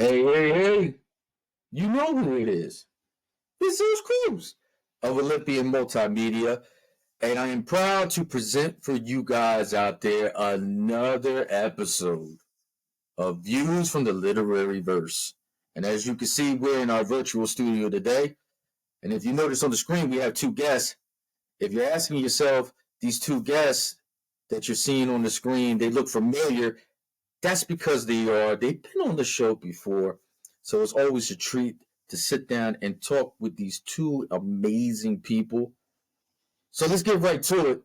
Hey, hey, hey, you know who it is. It's Zeus Cruz of Olympian Multimedia, and I am proud to present for you guys out there another episode of Views from the Literary Verse. And as you can see, we're in our virtual studio today. And if you notice on the screen, we have two guests. If you're asking yourself, these two guests that you're seeing on the screen, they look familiar. That's because they've been on the show before. So it's always a treat to sit down and talk with these two amazing people. So let's get right to it.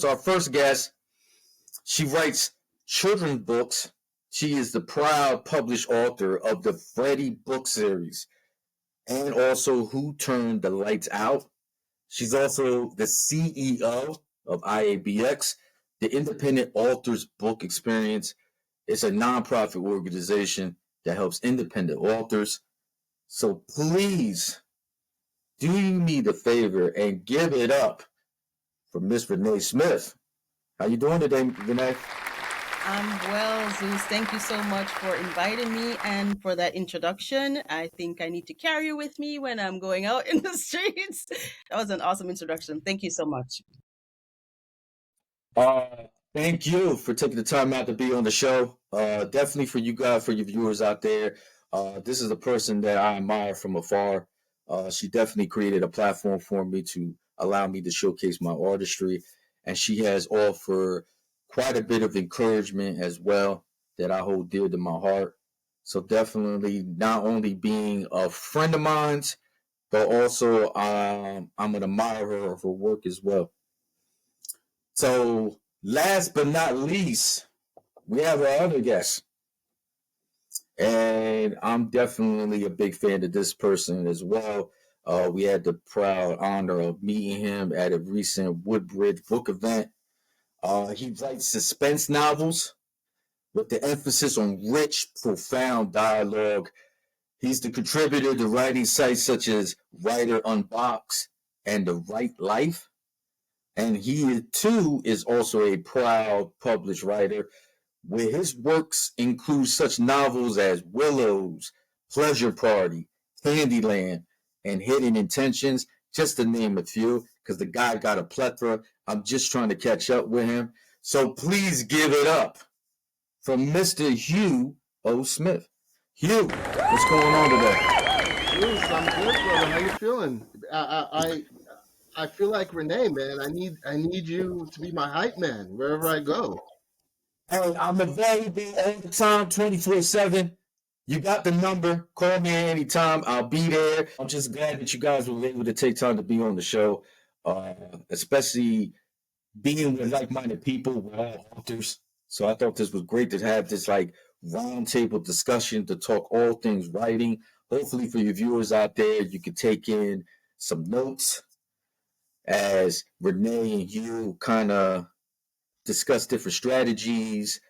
Our first guest, she writes children's books. She is the proud published author of the Freddie book series and also Who Turned the Lights Out. She's also the CEO of IABX, the Independent Authors Book Experience. It's a nonprofit organization that helps independent authors. So please do me the favor and give it up for Miss Renaee Smith. How you doing today, Renaee? I'm well, Zeus. Thank you so much for inviting me and for that introduction. I think I need to carry you with me when I'm going out in the streets. That was an awesome introduction. Thank you so much. Thank you for taking the time out to be on the show. Definitely for you guys, for your viewers out there. This is a person that I admire from afar. She definitely created a platform for me to allow me to showcase my artistry, and she has offered quite a bit of encouragement as well that I hold dear to my heart. So definitely not only being a friend of mine's, but also I'm an admirer of her work as well. So last but not least, we have our other guest. And I'm definitely a big fan of this person as well. We had the proud honor of meeting him at a recent Woodbridge book event. He writes suspense novels with the emphasis on rich, profound dialogue. He's the contributor to writing sites such as Writer Unbox and The Right Life. And he too is also a proud published writer, where his works include such novels as Willows, Pleasure Party, Candyland, and Hidden Intentions, just to name a few, because the guy got a plethora. I'm just trying to catch up with him. So please give it up for Mr. Hugh O. Smith. Hugh, what's going on today? Bruce, I'm good, brother. How you feeling? I feel like Renaee, man. I need you to be my hype man wherever I go. Hey, I'm available all the time, 24/7. You got the number. Call me at any time. I'll be there. I'm just glad that you guys were able to take time to be on the show, especially being with like-minded people. We're all authors. So I thought this was great to have this like roundtable discussion to talk all things writing. Hopefully for your viewers out there, you can take in some notes as Renaee and Hugh kind of discuss different strategies,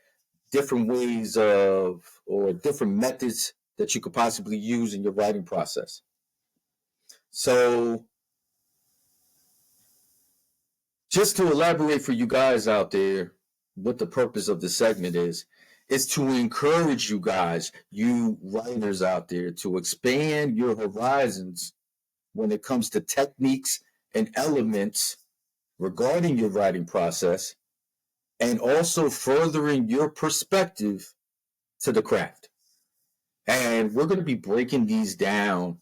different ways of, or different methods that you could possibly use in your writing process. So, just to elaborate for you guys out there, what the purpose of this segment is to encourage you guys, you writers out there, to expand your horizons when it comes to techniques and elements regarding your writing process, and also furthering your perspective to the craft. And we're going to be breaking these down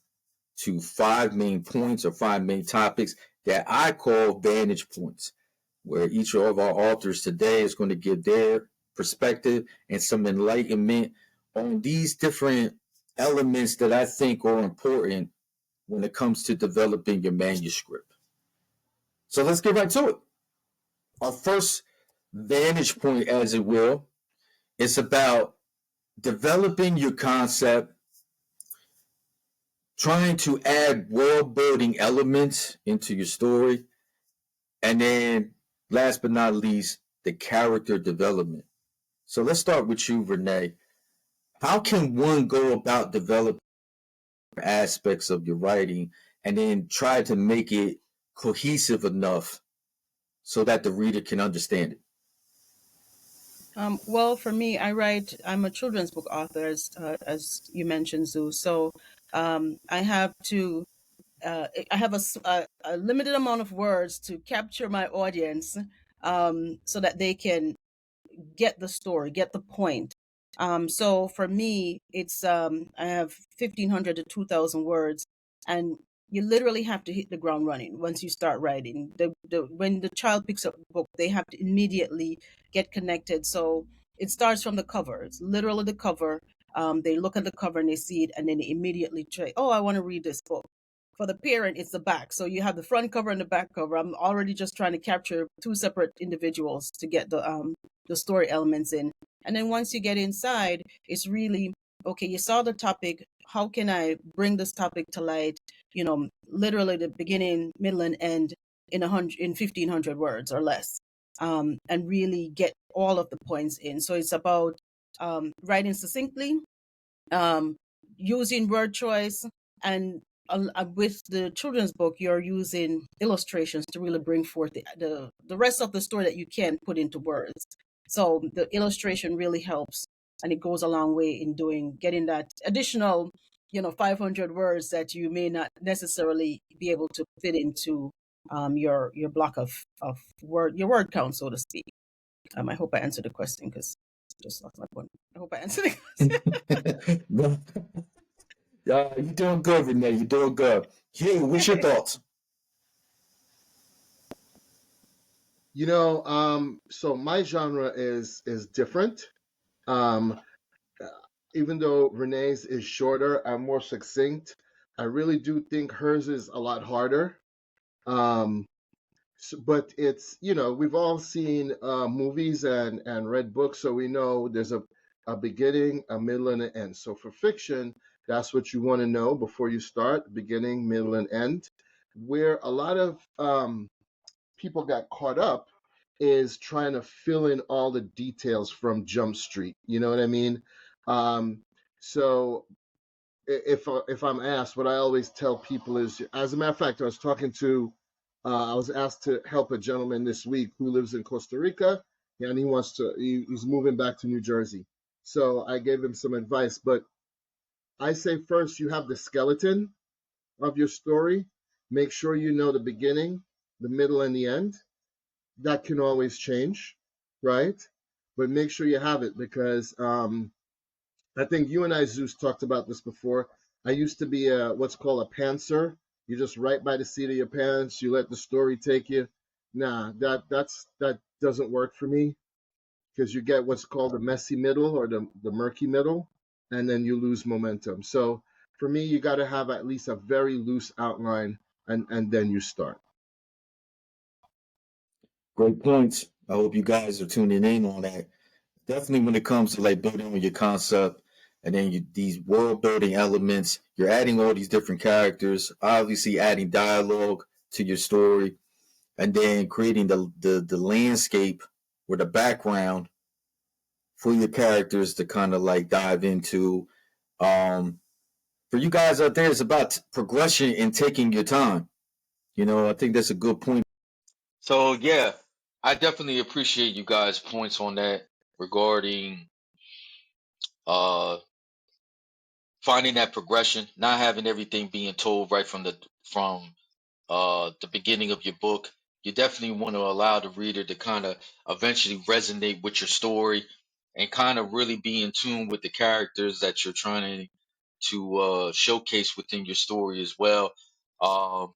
to 5 main points or 5 main topics that I call Vantage Points, where each of our authors today is going to give their perspective and some enlightenment on these different elements that I think are important when it comes to developing your manuscript. So let's get right to it. Our first vantage point, as it will, is about developing your concept, trying to add world building elements into your story, and then last but not least, the character development. So let's start with you, Renaee. How can one go about developing aspects of your writing and then try to make it cohesive enough so that the reader can understand it? Well, for me, I'm a children's book author, as you mentioned, Zeus. So I have to, I have a limited amount of words to capture my audience, so that they can get the story, get the point. So for me, it's I have 1,500 to 2,000 words, and you literally have to hit the ground running once you start writing. When the child picks up the book, they have to immediately get connected. So it starts from the cover. It's literally the cover. They look at the cover and they see it, and then they immediately try, oh, I want to read this book. For the parent, it's the back. So you have the front cover and the back cover. I'm already just trying to capture two separate individuals to get the story elements in. And then once you get inside, it's really okay. You saw the topic. How can I bring this topic to light? Literally the beginning, middle, and end in 1,500 words or less, and really get all of the points in. So it's about writing succinctly, um, using word choice, and with the children's book, you're using illustrations to really bring forth the rest of the story that you can't put into words. So the illustration really helps, and it goes a long way in getting that additional 500 words that you may not necessarily be able to fit into your block of your word count, so to speak. I hope I answered the question, because I just lost my point. I hope I answered the question. You're doing good, Renaee. You're doing good. Hugh, what's your thoughts? So my genre is different. Um, Even though Renee's is shorter and more succinct, I really do think hers is a lot harder. Um, but it's, we've all seen movies and read books, so we know there's a beginning, a middle, and an end. So for fiction, that's what you want to know before you start: beginning, middle, and end. Where a lot of people got caught up is trying to fill in all the details from Jump Street. You know what I mean? Um, so if I'm asked, what I always tell people is, as a matter of fact, I was asked to help a gentleman this week who lives in Costa Rica, and he's moving back to New Jersey. So I gave him some advice, but I say first you have the skeleton of your story. Make sure you know the beginning, the middle, and the end. That can always change, right? But make sure you have it, because I think you and I, Zeus, talked about this before. I used to be what's called a pantser. You just write by the seat of your pants. You let the story take you. Nah, that doesn't work for me, because you get what's called the messy middle, or the murky middle, and then you lose momentum. So for me, you got to have at least a very loose outline, and then you start. Great points. I hope you guys are tuning in on that. Definitely when it comes to like building on your concept, and then these world building elements, you're adding all these different characters, obviously adding dialogue to your story, and then creating the landscape or the background for your characters to kind of like dive into. Um, for you guys out there, it's about progression and taking your time. I think that's a good point. So yeah, I definitely appreciate you guys' points on that regarding uh finding that progression, not having everything being told right from the beginning of your book. You definitely want to allow the reader to kind of eventually resonate with your story and kind of really be in tune with the characters that you're trying to showcase within your story as well. Um,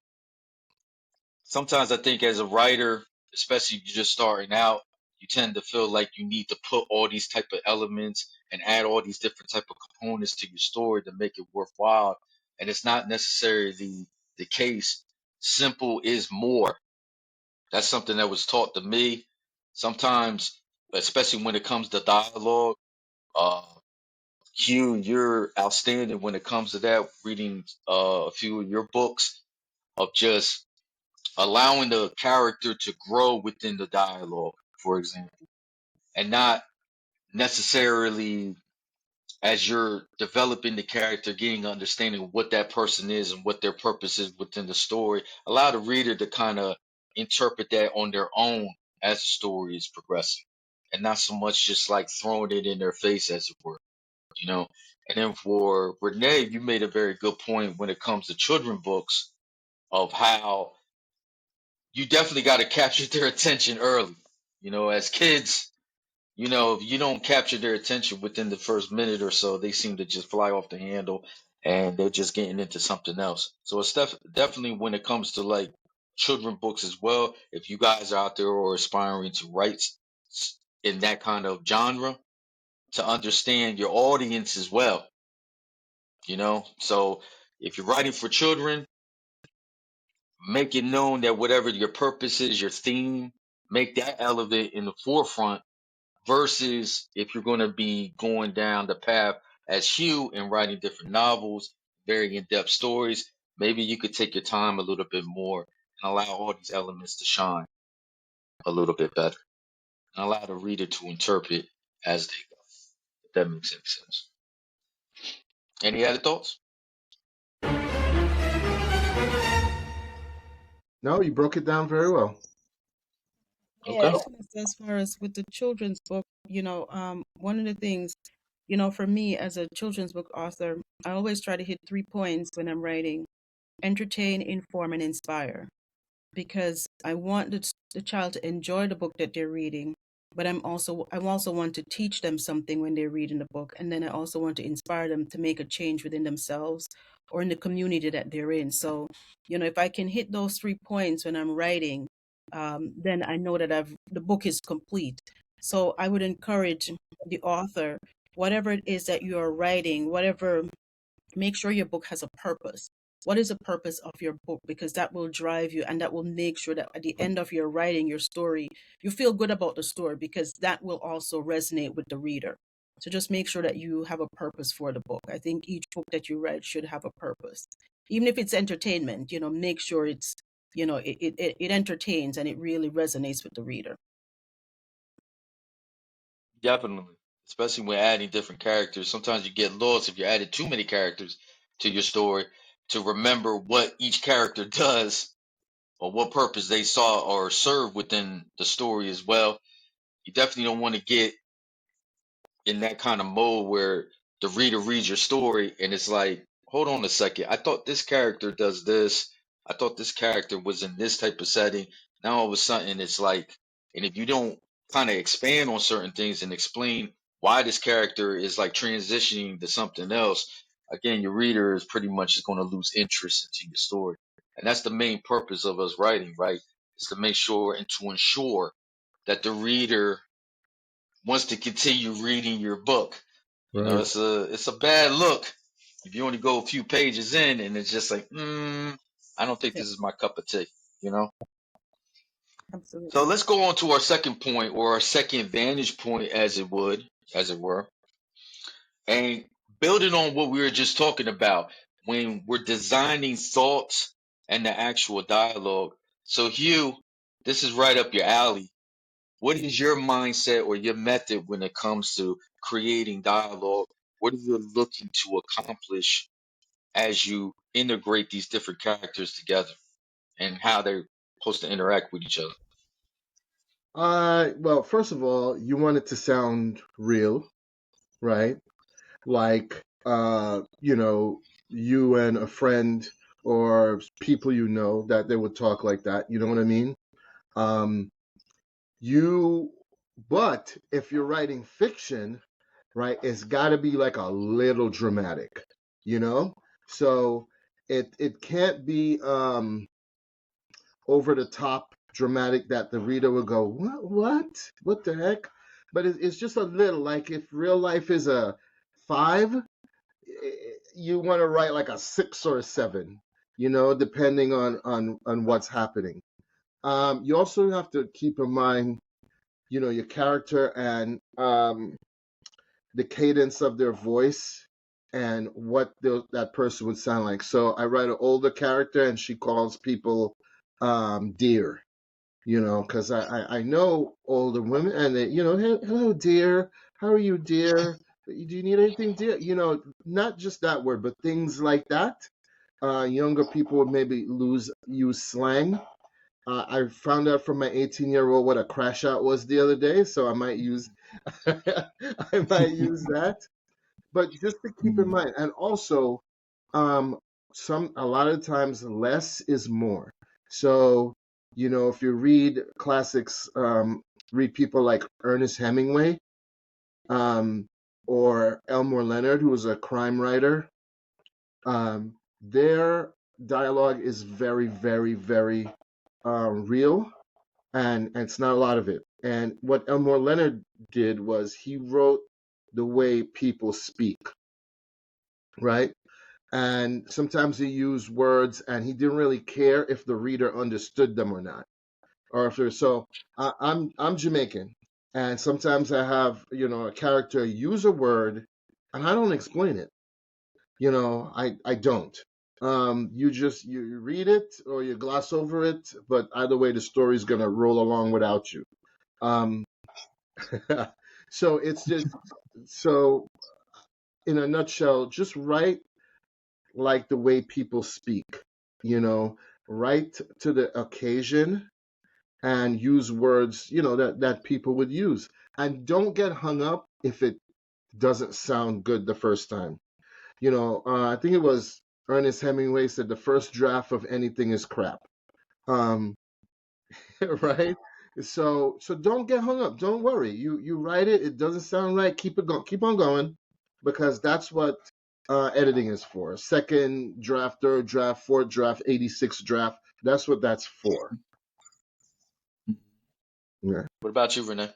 Sometimes I think as a writer, especially if you're just starting out, you tend to feel like you need to put all these type of elements and add all these different type of components to your story to make it worthwhile. And it's not necessarily the case. Simple is more. That's something that was taught to me. Sometimes, especially when it comes to dialogue, uh, Hugh, you're outstanding when it comes to that. Reading a few of your books of just allowing the character to grow within the dialogue, for example, and not necessarily as you're developing the character, getting an understanding of what that person is and what their purpose is within the story. Allow the reader to kind of interpret that on their own as the story is progressing. and not so much just like throwing it in their face, as it were, you know. And then for Renaee, you made a very good point when it comes to children books of how you definitely got to capture their attention early. You know, as kids, you know, if you don't capture their attention within the first minute or so, they seem to just fly off the handle and they're just getting into something else. So it's definitely when it comes to like children books as well, if you guys are out there or aspiring to write in that kind of genre, to understand your audience as well, you know? So if you're writing for children, make it known that whatever your purpose is, your theme, make that element in the forefront versus if you're going to be going down the path as Hugh and writing different novels, very in-depth stories, maybe you could take your time a little bit more and allow all these elements to shine a little bit better and allow the reader to interpret as they go. If that makes any sense. Any other thoughts? No, you broke it down very well. Yeah, I Okay. was gonna say, as far as with the children's book, one of the things, for me as a children's book author, I always try to hit 3 points when I'm writing: entertain, inform, and inspire. Because I want the child to enjoy the book that they're reading, but I also want to teach them something when they're reading the book, and then I also want to inspire them to make a change within themselves or in the community that they're in. So, if I can hit those 3 points when I'm writing, then I know that the book is complete. So I would encourage the author, whatever it is that you are writing, make sure your book has a purpose. What is the purpose of your book? Because that will drive you, and that will make sure that at the end of your writing, your story, you feel good about the story, because that will also resonate with the reader. So just make sure that you have a purpose for the book. I think each book that you write should have a purpose. Even if it's entertainment, make sure it entertains and it really resonates with the reader. Definitely. Especially when adding different characters. Sometimes you get lost if you added too many characters to your story to remember what each character does or what purpose they saw or serve within the story as well. You definitely don't want to get in that kind of mode where the reader reads your story and it's like, hold on a second, I thought this character does this. I thought this character was in this type of setting. Now all of a sudden it's like, and if you don't kind of expand on certain things and explain why this character is like transitioning to something else, again, your reader is pretty much just going to lose interest into your story. And that's the main purpose of us writing, right? Is to make sure and to ensure that the reader wants to continue reading your book. You know, Right. it's a bad look if you only go a few pages in and it's just like, I don't think Yeah, this is my cup of tea. You know. So absolutely. let's go on to our second point or our second vantage point, as it were, and building on what we were just talking about when we're designing thoughts and the actual dialogue. So Hugh, this is right up your alley. What is your mindset or your method when it comes to creating dialogue? What are you looking to accomplish as you integrate these different characters together and how they're supposed to interact with each other? Well, first of all, you want it to sound real, right? Like, you and a friend or people that they would talk like that. You know what I mean? Um, you, but if you're writing fiction, right, it's got to be like a little dramatic, you know? So it can't be over the top dramatic that the reader will go, what the heck? But it's just a little, like if real life is a 5, you want to write like a 6 or a 7, depending on what's happening. You also have to keep in mind, your character and the cadence of their voice and what that person would sound like. So I write an older character and she calls people dear, because I know older women and they, hello, dear. How are you, dear? Do you need anything, dear? Not just that word, but things like that. Younger people would maybe use slang. I found out from my 18-year-old what a crash out was the other day, so I might use I might use that. But just to keep in mind, and also, um, a lot of times less is more. So, if you read classics, read people like Ernest Hemingway, um, or Elmore Leonard, who was a crime writer. Their dialogue is very, very, very real, and it's not a lot of it. And what Elmore Leonard did was he wrote the way people speak, right? And sometimes he used words, and he didn't really care if the reader understood them or not, or if they're so. I'm Jamaican, and sometimes I have a character use a word, and I don't explain it. I don't. You read it or you gloss over it, but either way, the story's gonna roll along without you. Um, so it's just so in a nutshell, just write like the way people speak. Write to the occasion and use words that people would use, and don't get hung up if it doesn't sound good the first time. I think it was Ernest Hemingway said the first draft of anything is crap. Um, right? So don't get hung up. Don't worry. You write it. It doesn't sound right. Keep it going. Keep on going, because that's what editing is for. Second draft, third draft, fourth draft, 86 draft. That's what that's for. Yeah. What about you, Renaee?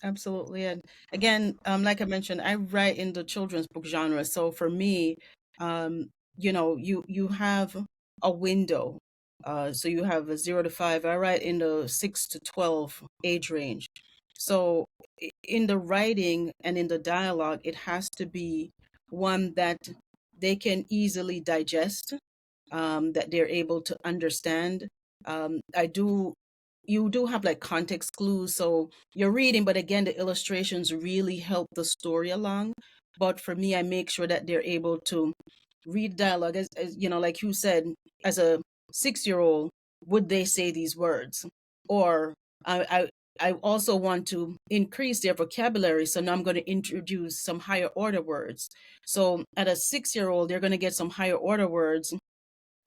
Absolutely. And again, like I mentioned, I write in the children's book genre. So for me, you have a window. So you have a 0 to 5. I write in the 6 to 12 age range. So in the writing and in the dialogue, it has to be one that they can easily digest, that they're able to understand. You do have like context clues, so you're reading, but again, the illustrations really help the story along. But for me, I make sure that they're able to read dialogue, as like you said, as a 6-year-old, would they say these words? Or I also want to increase their vocabulary, so now I'm going to introduce some higher order words. So at a 6-year-old, they're going to get some higher order words,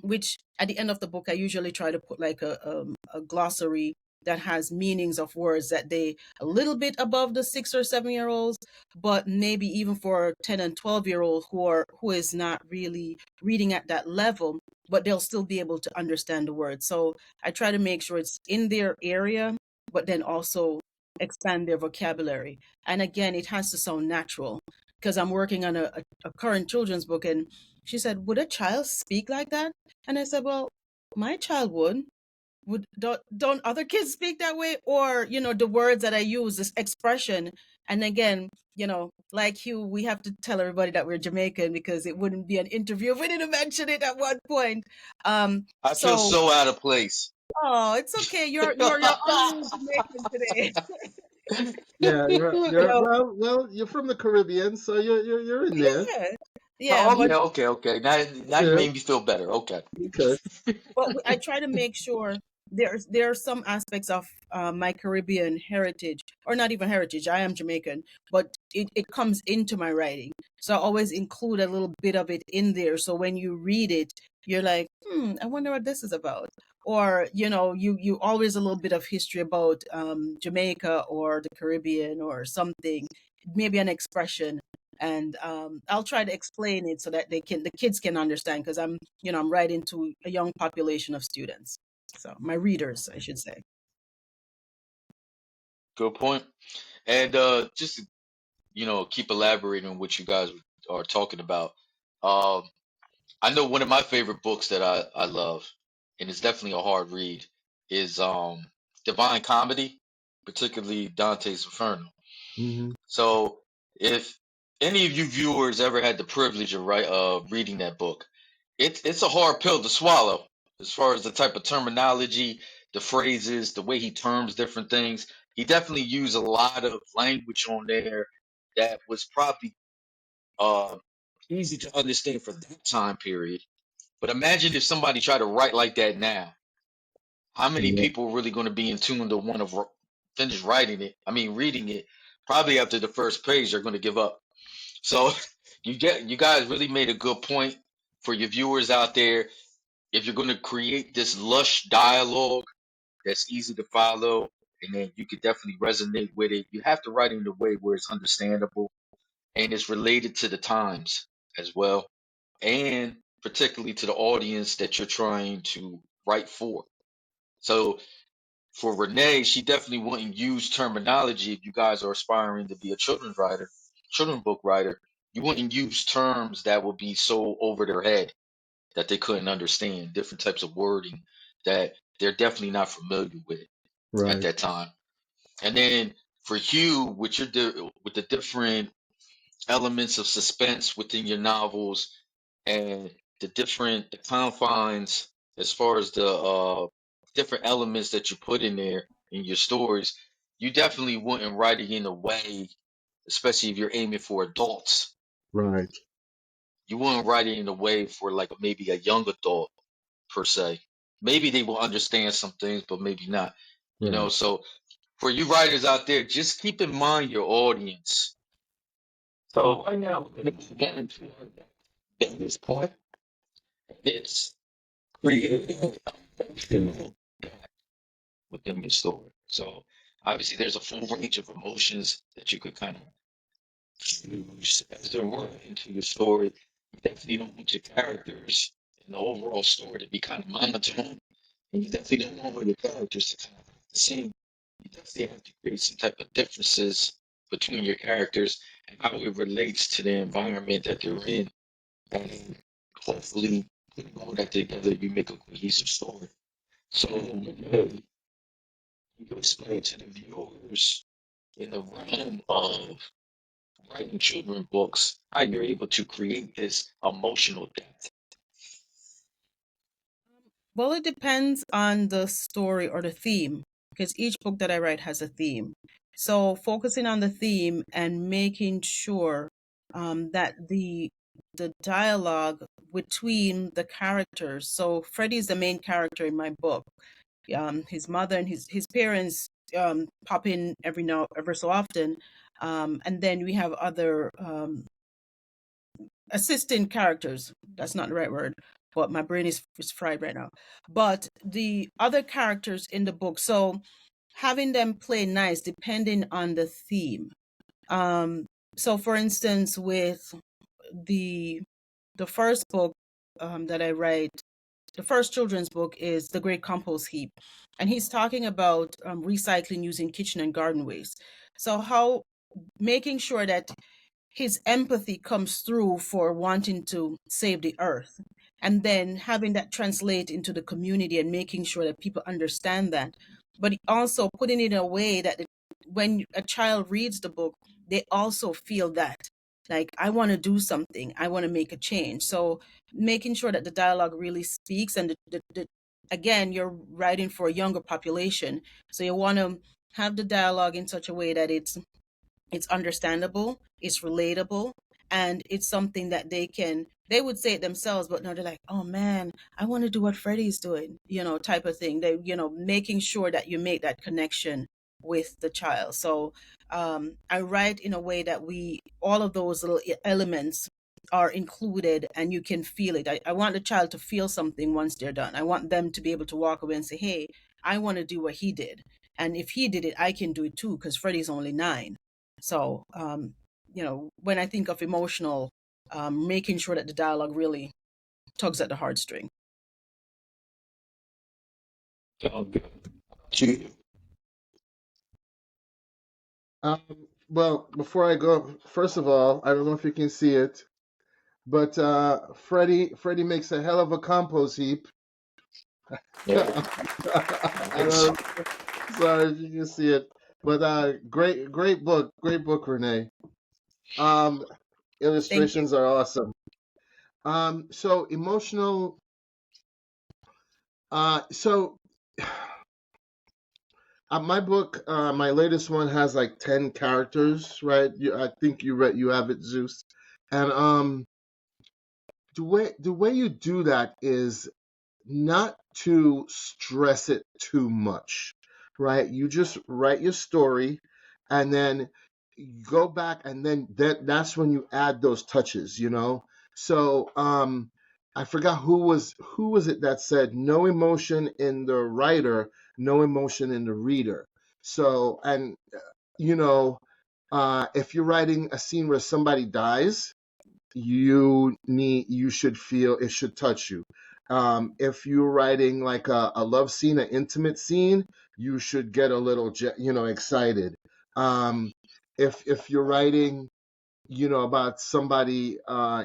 which at the end of the book, I usually try to put like a glossary that has meanings of words that they a little bit above the 6 or 7-year-olds, but maybe even for 10 and 12-year-olds who is not really reading at that level, but they'll still be able to understand the words. So I try to make sure it's in their area, but then also expand their vocabulary. And again, it has to sound natural, because I'm working on a current children's book, and she said, "Would a child speak like that?" And I said, "Well, my child would. Don't other kids speak that way?" Or, the words that I use, this expression. And again, like Hugh, we have to tell everybody that we're Jamaican, because it wouldn't be an interview if we didn't mention it at one point. I feel So, so out of place. oh, it's okay. You're your own Jamaican today. Yeah, You you're know, well, you're from the Caribbean, so you're in there. yeah, yeah, Oh, but okay. Now you Yeah, made me feel better. Okay. okay. I try to make sure there are some aspects of my Caribbean heritage, or not even heritage. I am Jamaican, but it comes into my writing. So I always include a little bit of it in there. So when you read it, you're like, I wonder what this is about. Or, you always a little bit of history about Jamaica or the Caribbean or something, maybe an expression. And I'll try to explain it so that the kids can understand, because I'm writing to a young population of students, so my readers, I should say. Good point. And just to, keep elaborating on what you guys are talking about. Um, I know one of my favorite books that I love, and it's definitely a hard read, is Divine Comedy, particularly Dante's Inferno. Hmm. So if any of you viewers ever had the privilege of reading that book, it's a hard pill to swallow as far as the type of terminology, the phrases, the way he terms different things. He definitely used a lot of language on there that was probably uh, easy to understand for that time period. But imagine if somebody tried to write like that now. How many Yeah. people are really going to be in tune to want to finish writing it? I mean, reading it. Probably after the first page, they're going to give up. So you guys really made a good point for your viewers out there. If you're going to create this lush dialogue that's easy to follow, and then you could definitely resonate with it, you have to write it in a way where it's understandable and it's related to the times as well, and particularly to the audience that you're trying to write for. So for Renaee, she definitely wouldn't use terminology if you guys are aspiring to be a children's book writer. You wouldn't use terms that would be so over their head that they couldn't understand, different types of wording that they're definitely not familiar with at Right. that time. And then for Hugh, with the different elements of suspense within your novels and the confines as far as the different elements that you put in there in your stories, you definitely wouldn't write it in a way, especially if you're aiming for adults. Right. You wouldn't write it in a way for like maybe a young adult per se. Maybe they will understand some things, but maybe not. Right. So for you writers out there, just keep in mind your audience. So right now, we're going to get into this point. It's creating emotional within your story. So obviously, there's a full range of emotions that you could kind of use as a word into your story. You definitely don't want your characters and the overall story to be kind of monotone. And you definitely don't want your characters to kind of be the same. You definitely have to create some type of differences between your characters and how it relates to the environment that they're in. And hopefully, putting all that together, you make a cohesive story. So, you explain to the viewers in the realm of writing children books how you're able to create this emotional depth. Well, it depends on the story or the theme, because each book that I write has a theme. So focusing on the theme and making sure that the dialogue between the characters. So Freddie is the main character in my book. His mother and his parents pop in ever so often, and then we have other assistant characters. That's not the right word, but my brain is fried right now. But the other characters in the book, so having them play nice depending on the theme. Um, so for instance, with the the first book that I write, the first children's book is The Great Compost Heap, and he's talking about recycling using kitchen and garden waste. So how making sure that his empathy comes through for wanting to save the earth, and then having that translate into the community and making sure that people understand that, but also putting it in a way that when a child reads the book, they also feel that, like, I want to do something, I want to make a change. So making sure that the dialogue really speaks, and again, you're writing for a younger population, so you want to have the dialogue in such a way that it's understandable, it's relatable, and it's something that they would say it themselves, but now they're like, oh man, I want to do what Freddie's doing, type of thing. They, making sure that you make that connection with the child. So I write in a way that all of those little elements are included and you can feel it. I want the child to feel something once they're done. I want them to be able to walk away and say, hey, I want to do what he did. And if he did it, I can do it too, because Freddie's only 9. So, when I think of emotional, making sure that the dialogue really tugs at the heartstring. Um, well, before I go, first of all, I don't know if you can see it, but Freddie makes a hell of a compost heap. Yeah. I don't. Sorry if you can see it, but great book, Renaee. Um, Thank you. illustrations are awesome. So emotional. So my book, my latest one has like 10 characters, right? I think you have it, Zeus, and the way you do that is not to stress it too much, right? You just write your story and then go back, and then that's when you add those touches, you know? So I forgot who was it that said no emotion in the writer, no emotion in the reader. So, and you know, if you're writing a scene where somebody dies, you should feel it should touch you. If you're writing like a love scene, an intimate scene, you should get a little excited. um if you're writing, about somebody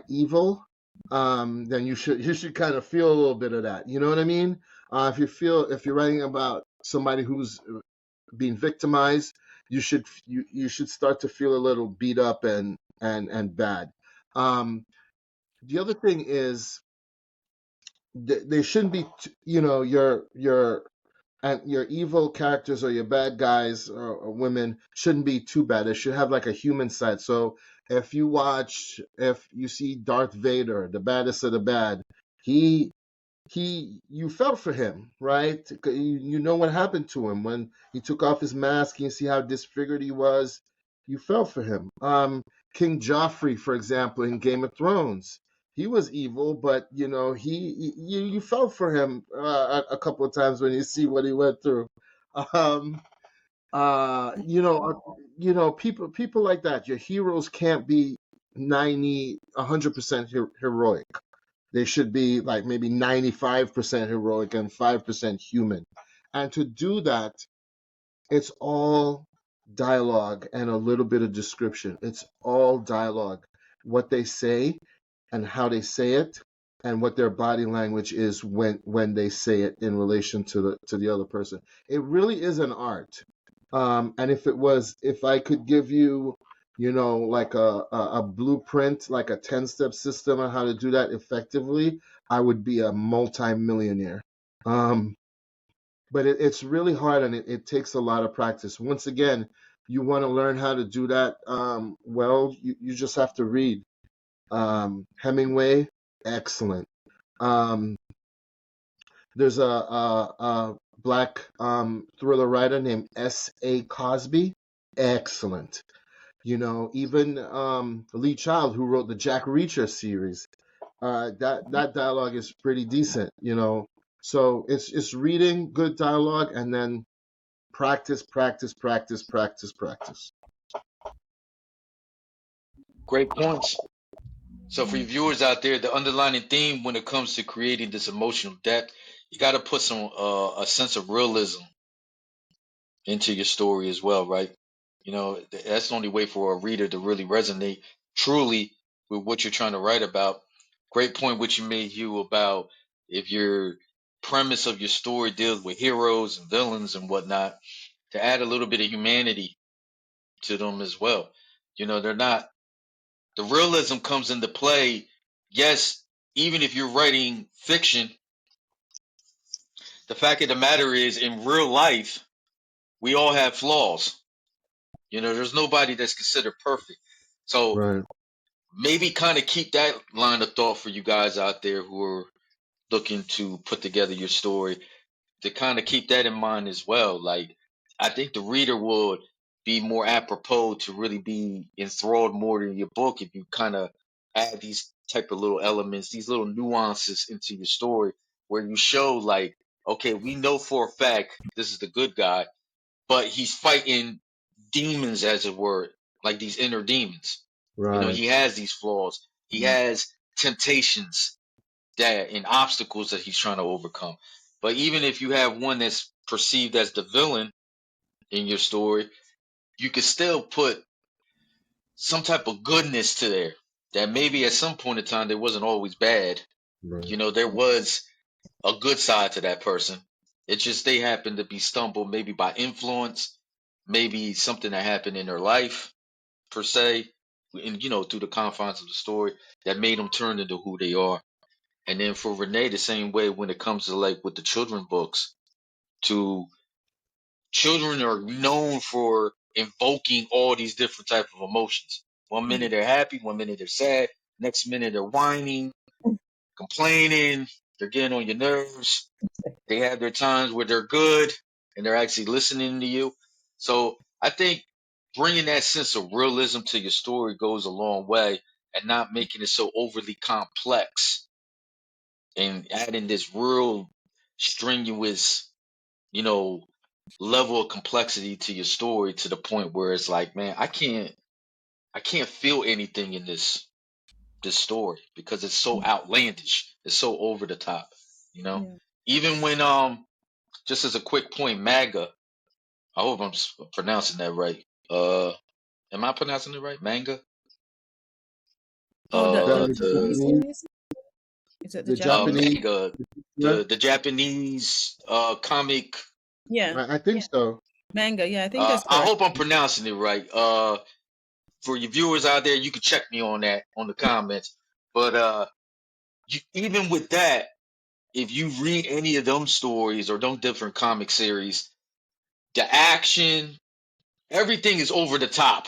evil, then you should kind of feel a little bit of that, you know what I mean? If you're writing about somebody who's being victimized, you should start to feel a little beat up and bad. The other thing is, they shouldn't be, your evil characters or your bad guys or women shouldn't be too bad. They should have like a human side. So if you see Darth Vader, the baddest of the bad, he you felt for him, right? You know what happened to him when he took off his mask. You see how disfigured he was. You felt for him. King Joffrey, for example, in Game of Thrones, he was evil, but you felt for him a couple of times when you see what he went through. Um, people like that. Your heroes can't be 100% heroic. They should be like maybe 95% heroic and 5% human. And to do that, it's all dialogue and a little bit of description. It's all dialogue. What they say and how they say it, and what their body language is when they say it in relation to the other person. It really is an art. And if I could give you, like a blueprint, like a 10-step system on how to do that effectively, I would be a multi-millionaire. But it's really hard, and it takes a lot of practice. Once again, you want to learn how to do that, well, you just have to read. Hemingway, excellent. Um, there's a black thriller writer named S.A. Cosby, excellent. Even Lee Child, who wrote the Jack Reacher series, that dialogue is pretty decent. So it's reading good dialogue and then practice, practice, practice, practice, practice. Great points. So for you viewers out there, the underlying theme when it comes to creating this emotional depth, you got to put some a sense of realism into your story as well, right? That's the only way for a reader to really resonate truly with what you're trying to write about. Great point which you made, Hugh, about if your premise of your story deals with heroes and villains and whatnot, to add a little bit of humanity to them as well. They're not, the realism comes into play. Yes, even if you're writing fiction, the fact of the matter is, in real life, we all have flaws. There's nobody that's considered perfect. So Right. maybe kind of keep that line of thought for you guys out there who are looking to put together your story, to kind of keep that in mind as well. Like, I think the reader would be more apropos to really be enthralled more in your book if you kind of add these type of little elements, these little nuances into your story, where you show like, okay, we know for a fact this is the good guy, but he's fighting demons, as it were, like these inner demons. Right. He has these flaws. He has temptations and obstacles that he's trying to overcome. But even if you have one that's perceived as the villain in your story, you could still put some type of goodness to there, that maybe at some point in time there wasn't always bad. Right. There was a good side to that person. It's just they happened to be stumbled maybe by influence, maybe something that happened in their life per se, and through the confines of the story, that made them turn into who they are. And then for Renaee, the same way when it comes to like with the children books, to children are known for invoking all these different type of emotions. One minute they're happy, one minute they're sad, next minute they're whining, complaining. They're getting on your nerves. They have their times where they're good and they're actually listening to you. So I think bringing that sense of realism to your story goes a long way, and not making it so overly complex and adding this real strenuous, you know, level of complexity to your story to the point where it's like, man, I can't feel anything in this story because it's so outlandish. It's so over the top, you know? Yeah. Even when just as a quick point, MAGA, I hope I'm pronouncing that right. Am I pronouncing it right? Manga? Oh, the The TV The Japanese, series? Is it the the Japanese? Japanese, manga, yeah, the Japanese comic. Yeah. I think so. Manga. Yeah, I think that's I correct. hope I'm pronouncing it right. For your viewers out there, you can check me on that on the comments. But even with that, if you read any of them stories or them different comic series, the action, everything is over the top.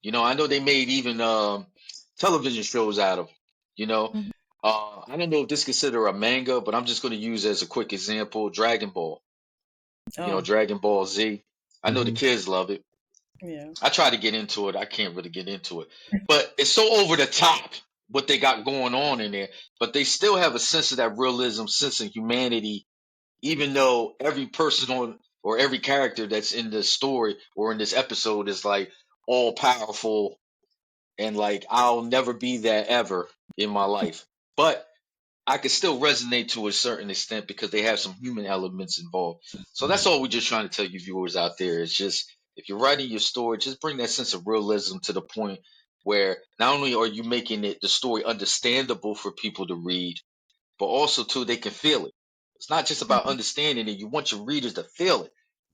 I know they made even television shows out of. 'Em, You know, Mhm. I don't know if this is considered a manga, but I'm just going to use as a quick example Dragon Ball. Oh, Dragon Ball Z. I know the Hmm. kids love it. yeah. I try to get into it. I can't really get into it, but it's so over the top what they got going on in there. But they still have a sense of that realism, sense of humanity, even though every person on or every character that's in this story or in this episode is like all powerful and like I'll never be that ever in my life. But I can still resonate to a certain extent because they have some human elements involved. So that's all we're just trying to tell you viewers out there. It's just if you're writing your story, just bring that sense of realism to the point where not only are you making it the story understandable for people to read, but also too they can feel it. It's not just about understanding it. You want your readers to feel it.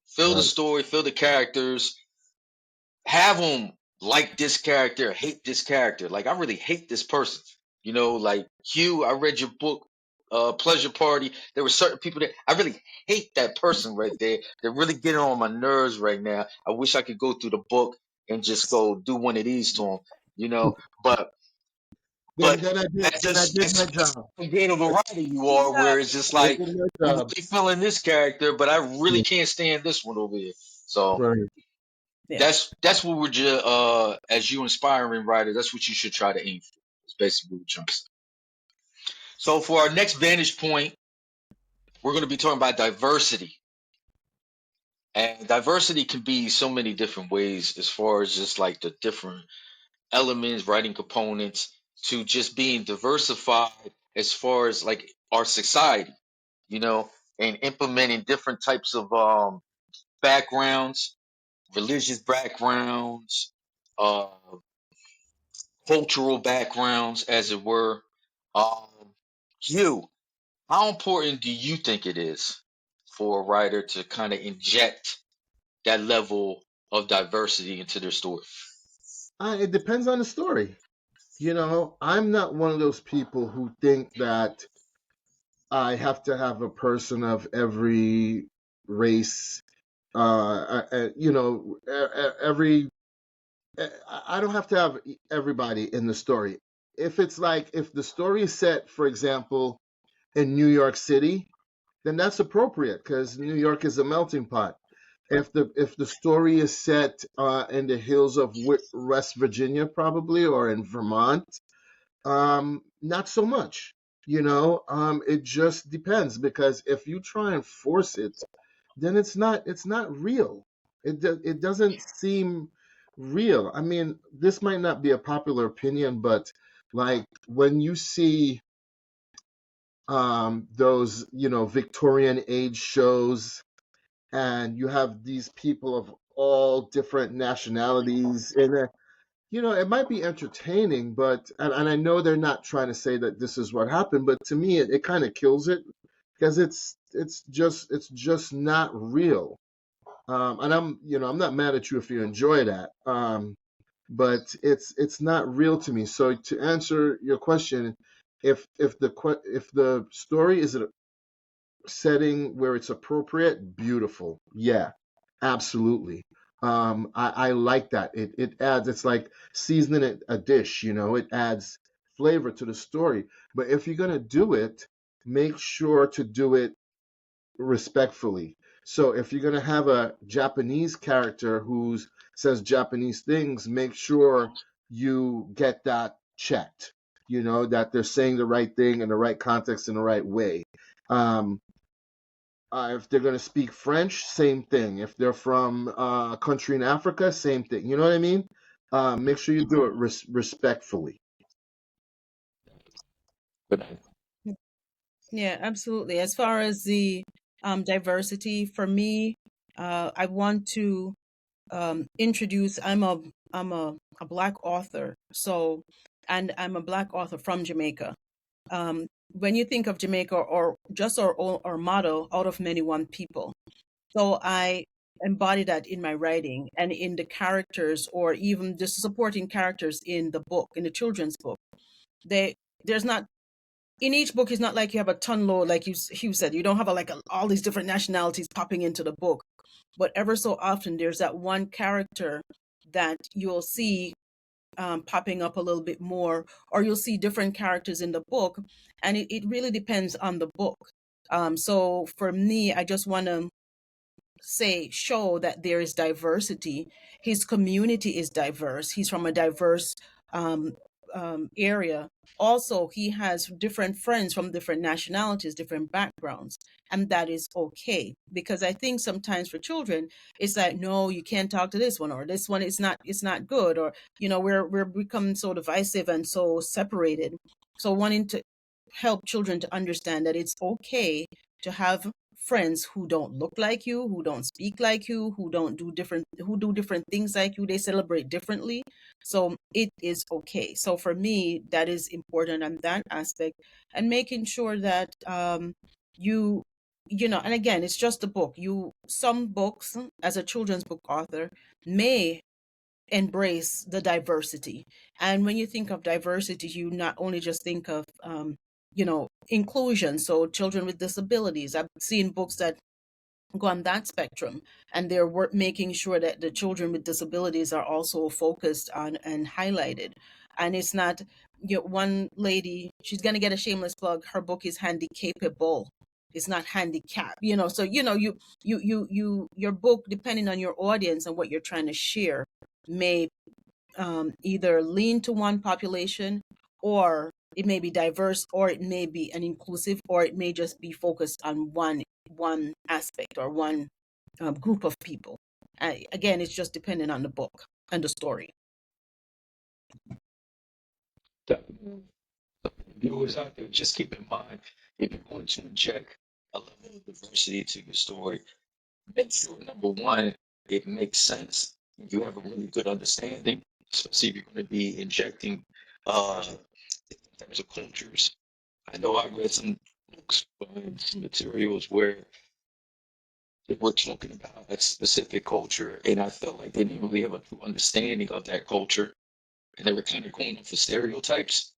Feel the Right. story, feel the characters, have them like this character, hate this character. Like I really hate this person. Like Hugh, I read your book, Pleasure Party. There were certain people that I really hate that person right there. They're really getting on my nerves right now. I wish I could go through the book and just go do one of these to them. You know, but Then but then I did that's then I just did my that's job. how great of a writer you are. Where it's just I like did my I'm job. really feeling this character, but I really Yeah. can't stand this one over here. So Right. Yeah. that's what we're just as you inspiring writer, that's what you should try to aim for. It's basically what we're trying to say. So for our next vantage point, we're going to be talking about diversity. And diversity can be so many different ways as far as just like the different elements, writing components, to just being diversified as far as like our society, you know, and implementing different types of backgrounds, religious backgrounds, uh, cultural backgrounds, as it were. Um, Hugh, how important do you think it is for a writer to kind of inject that level of diversity into their story? It depends on the story. I'm not one of those people who think that I have to have a person of every race. Every. I don't have to have everybody in the story. If the story is set, for example, in New York City, then that's appropriate because New York is a melting pot. If the story is set in the hills of West Virginia, probably, or in Vermont, not so much. It just depends because if you try and force it, then it's not real. It doesn't seem real. I mean, this might not be a popular opinion, but like when you see those Victorian age shows, and you have these people of all different nationalities in it. It might be entertaining, but and I know they're not trying to say that this is what happened, but to me it kind of kills it because it's just not real. And I'm not mad at you if you enjoy that. But it's not real to me. So to answer your question, if the story is a setting where it's appropriate, beautiful. Yeah, absolutely. I like that. It adds. It's like seasoning a dish. It adds flavor to the story. But if you're gonna do it make sure to do it respectfully. So if you're going to have a Japanese character who says Japanese things, make sure you get that checked. You know, that they're saying the right thing in the right context in the right way. If they're going to speak French, same thing. If they're from a country in Africa, same thing. You know what I mean? Make sure you do it respectfully. Yeah, absolutely. As far as the diversity, for me, I want to introduce. I'm a Black author, so, and I'm a Black author from Jamaica. When you think of Jamaica, or just our motto, out of many one people. So I embody that in my writing and in the characters, or even just supporting characters in the book, in the children's book. There's not, in each book, it's not like you have a ton load, like Hugh said. You don't have all these different nationalities popping into the book, but ever so often there's that one character that you'll see popping up a little bit more, or you'll see different characters in the book, and it really depends on the book. So for me, I just want to show that there is diversity. His community is diverse. He's from a diverse um, area. Also, he has different friends from different nationalities, different backgrounds, and that is okay. Because I think sometimes for children, it's like, no, you can't talk to this one, or this one is not, it's not good, or we're becoming so divisive and so separated. So wanting to help children to understand that it's okay to have friends who don't look like you, who don't speak like you, who do different things like you, they celebrate differently. So it is okay. So for me, that is important on that aspect, and making sure that and again, it's just a book. Some books, as a children's book author, may embrace the diversity. And when you think of diversity, you not only just think of inclusion, so children with disabilities. I've seen books that go on that spectrum, and they're making sure that the children with disabilities are also focused on and highlighted. And it's not, one lady, she's going to get a shameless plug, her book is handicapable, it's not handicap. So your book, depending on your audience and what you're trying to share, may either lean to one population, or it may be diverse, or it may be an inclusive, or it may just be focused on one aspect, or one group of people. Again, it's just dependent on the book and the story. Viewers out there, just keep in mind, if you're going to inject a level of diversity to your story, make sure, number one, it makes sense. You have a really good understanding, especially if you're going to be injecting in terms of cultures. I know I read some books, some materials where they were talking about a specific culture, and I felt like they didn't really have a true understanding of that culture, and they were kind of going off of stereotypes.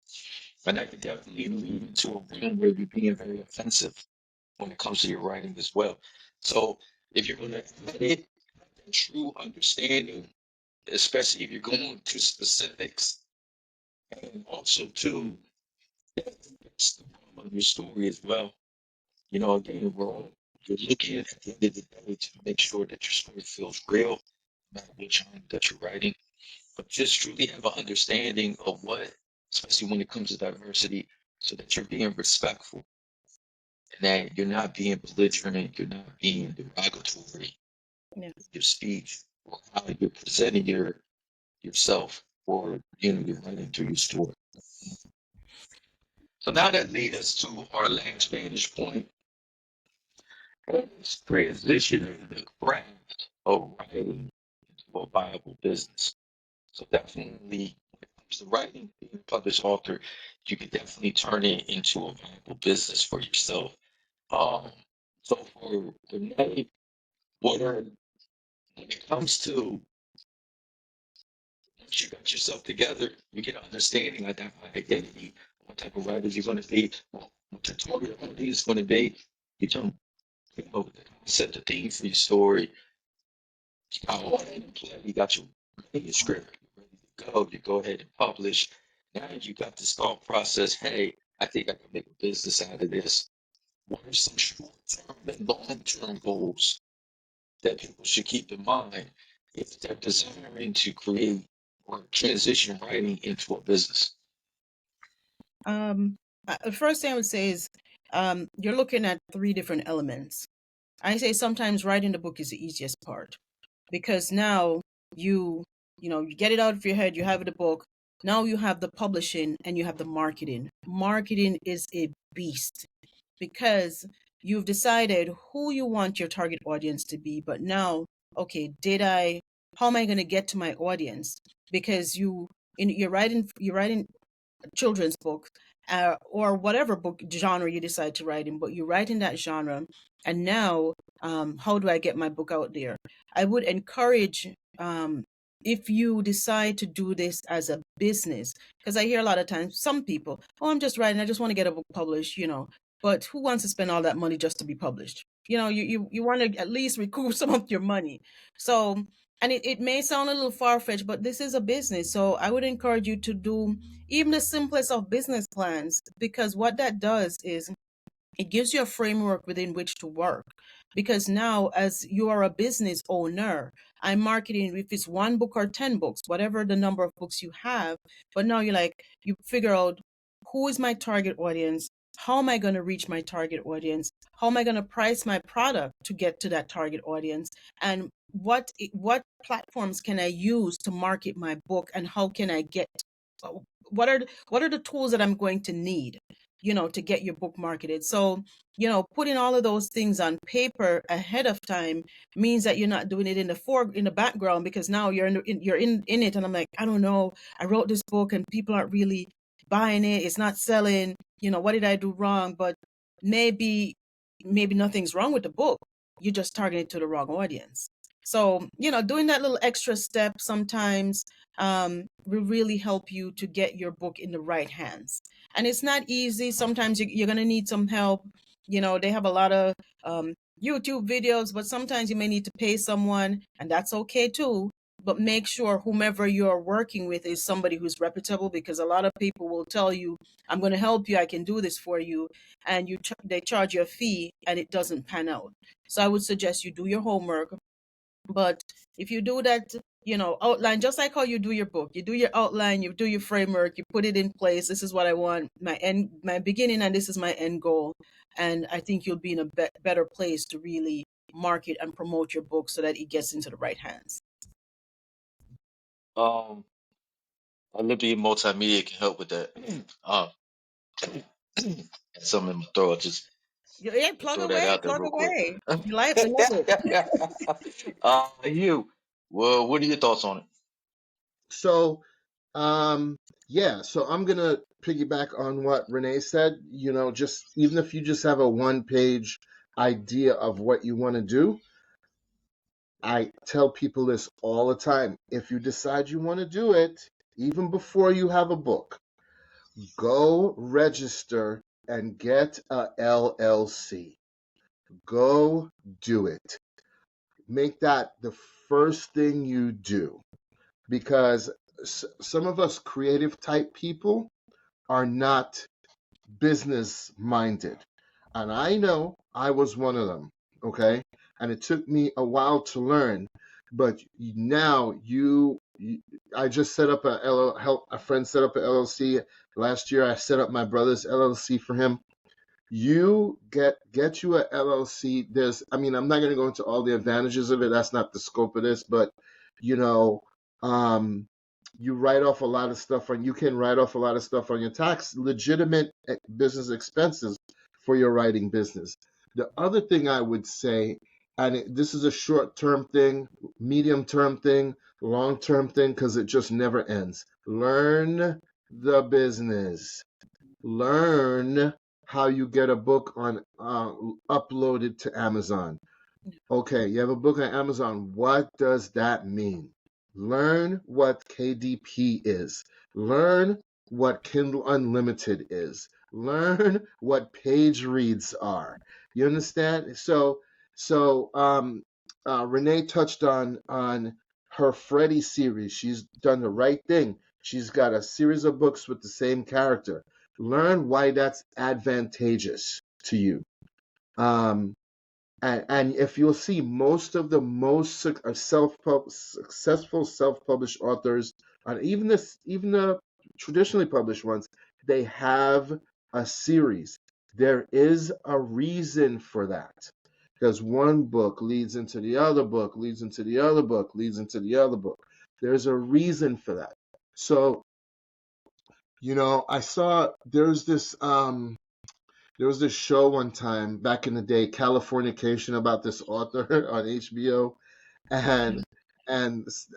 And that could definitely lead into a realm where you're being very offensive when it comes to your writing as well. So if you're going to edit, have a true understanding, especially if you're going to specifics, and also to that's the problem of your story as well. Again, you're looking at the end of the day to make sure that your story feels real, no matter what genre that you're writing, but just truly have an understanding of what, especially when it comes to diversity, so that you're being respectful and that you're not being belligerent, you're not being derogatory Yeah. with your speech or how you're presenting yourself, or you're writing through your story. So now that leads us to our last vantage point. It's transitioning the craft of writing into a viable business. So definitely, when it comes to writing, being a published author, you can definitely turn it into a viable business for yourself. Um, so for Renaee, when it comes to once you got yourself together, you get an understanding, identity, what type of writer you're going to be, what tutorial is going to be. You don't set the theme for your story. You got your manuscript, you're ready to go. You go ahead and publish. Now you got this thought process. Hey, I think I can make a business out of this. What are some short-term and long-term goals that people should keep in mind if they're desiring to create or transition writing into a business? The first thing I would say is you're looking at three different elements. I say sometimes writing the book is the easiest part because now you get it out of your head, you have the book. Now you have the publishing and you have the marketing. Marketing is a beast because you've decided who you want your target audience to be, but now, okay, how am I going to get to my audience? Because you're writing children's book, or whatever book genre you decide to write in, but you write in that genre. And now, how do I get my book out there? I would encourage, if you decide to do this as a business, because I hear a lot of times some people, oh, I'm just writing, I just want to get a book published. But who wants to spend all that money just to be published? You want to at least recoup some of your money. So, and it may sound a little far-fetched, but this is a business. So I would encourage you to do even the simplest of business plans, because what that does is it gives you a framework within which to work. Because now, as you are a business owner, I'm marketing, if it's one book or 10 books, whatever the number of books you have. But now you figure out, who is my target audience? How am I going to reach my target audience? How am I going to price my product to get to that target audience? And what platforms can I use to market my book? And how can I get, what are the tools that I'm going to need, to get your book marketed? So, putting all of those things on paper ahead of time means that you're not doing it in the background, because now you're in it, and I'm like, I don't know, I wrote this book and people aren't really buying it, it's not selling, what did I do wrong? But maybe nothing's wrong with the book, you're just targeting to the wrong audience. So, doing that little extra step sometimes will really help you to get your book in the right hands. And it's not easy. Sometimes you're going to need some help. They have a lot of YouTube videos, but sometimes you may need to pay someone, and that's okay too. But make sure whomever you're working with is somebody who's reputable, because a lot of people will tell you, I'm going to help you, I can do this for you, and they charge you a fee and it doesn't pan out. So I would suggest you do your homework. But if you do that, outline, just like how you do your book, you do your outline, you do your framework, you put it in place. This is what I want, my beginning, and this is my end goal. And I think you'll be in a better place to really market and promote your book so that it gets into the right hands. Olympian Multimedia can help with that. Something in my throat. Just Yeah, plug throw that away, out there plug real quick. away. You love it. Hugh, well, what are your thoughts on it? So, yeah, so I'm gonna piggyback on what Renaee said. Just even if you just have a one-page idea of what you want to do, I tell people this all the time. If you decide you want to do it, even before you have a book, go register and get a LLC. Go do it. Make that the first thing you do, because some of us creative type people are not business minded. And I know I was one of them, okay? And it took me a while to learn, but now I just set up a friend set up an LLC last year. I set up my brother's LLC for him. You get you a LLC. I'm not going to go into all the advantages of it. That's not the scope of this, but you write off a lot of stuff you can write off a lot of stuff on your tax, legitimate business expenses for your writing business. The other thing I would say, and this is a short-term thing, medium-term thing, long-term thing, because it just never ends. Learn the business. Learn how you get a book on uploaded to Amazon. Okay, you have a book on Amazon. What does that mean? Learn what KDP is. Learn what Kindle Unlimited is. Learn what page reads are. You understand? So Renaee touched on her Freddy series. She's done the right thing. She's got a series of books with the same character. Learn why that's advantageous to you. Um, and if you'll see, most of the most successful self-published authors, and even the traditionally published ones, they have a series. There is a reason for that, because one book leads into the other book, leads into the other book, leads into the other book. There's a reason for that. So, I saw there was this show one time back in the day, Californication, about this author on HBO, and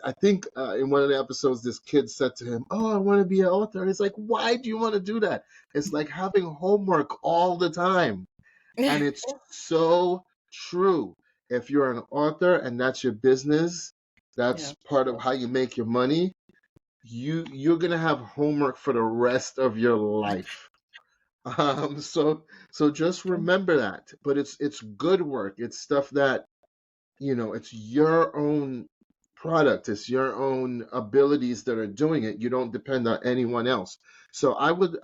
I think in one of the episodes, this kid said to him, "Oh, I want to be an author." And it's like, why do you want to do that? It's like having homework all the time, and it's so true. If you're an author and that's your business, that's part of how you make your money. You're gonna have homework for the rest of your life. So just remember that. But it's good work. It's stuff that, it's your own product. It's your own abilities that are doing it. You don't depend on anyone else. So I would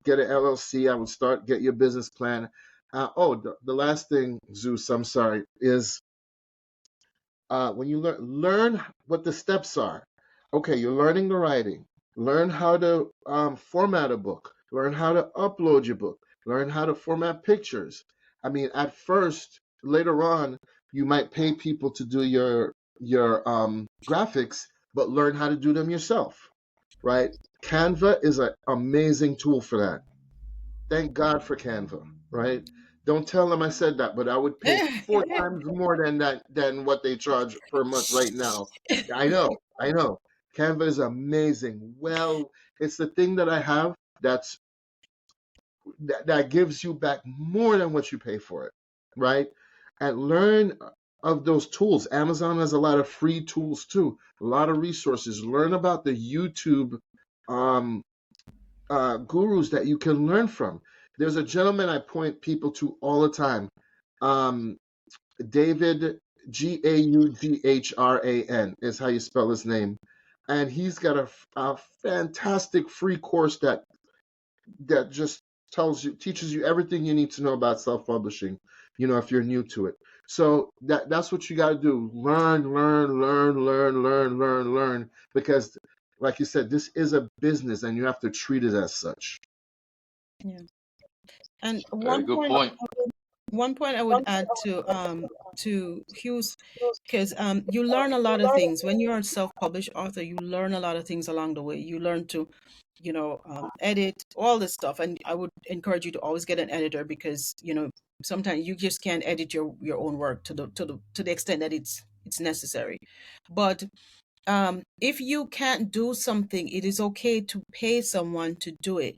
get an LLC. I would get your business plan. The last thing, Zeus, I'm sorry, is when you learn what the steps are. Okay, you're learning the writing. Learn how to format a book. Learn how to upload your book. Learn how to format pictures. I mean, at first, later on, you might pay people to do your graphics, but learn how to do them yourself, right? Canva is an amazing tool for that. Thank God for Canva, right? Don't tell them I said that, but I would pay 4 times more than what they charge per month right now. I know. Canva is amazing. Well, it's the thing that I have that gives you back more than what you pay for it, right? And learn of those tools. Amazon has a lot of free tools too, a lot of resources. Learn about the YouTube um, gurus that you can learn from. There's a gentleman I point people to all the time, um, David Gaughran is how you spell his name, and he's got a fantastic free course that just teaches you everything you need to know about self-publishing. If you're new to it. So that's what you got to do. Learn, because, like you said, this is a business, and you have to treat it as such. Yeah. And Very good point. one point I would add to Hugh's, because you learn a lot of things when you're a self-published author. You learn a lot of things along the way. You learn to, edit all this stuff, and I would encourage you to always get an editor, because sometimes you just can't edit your own work to the extent that it's necessary. But if you can't do something, it is okay to pay someone to do it,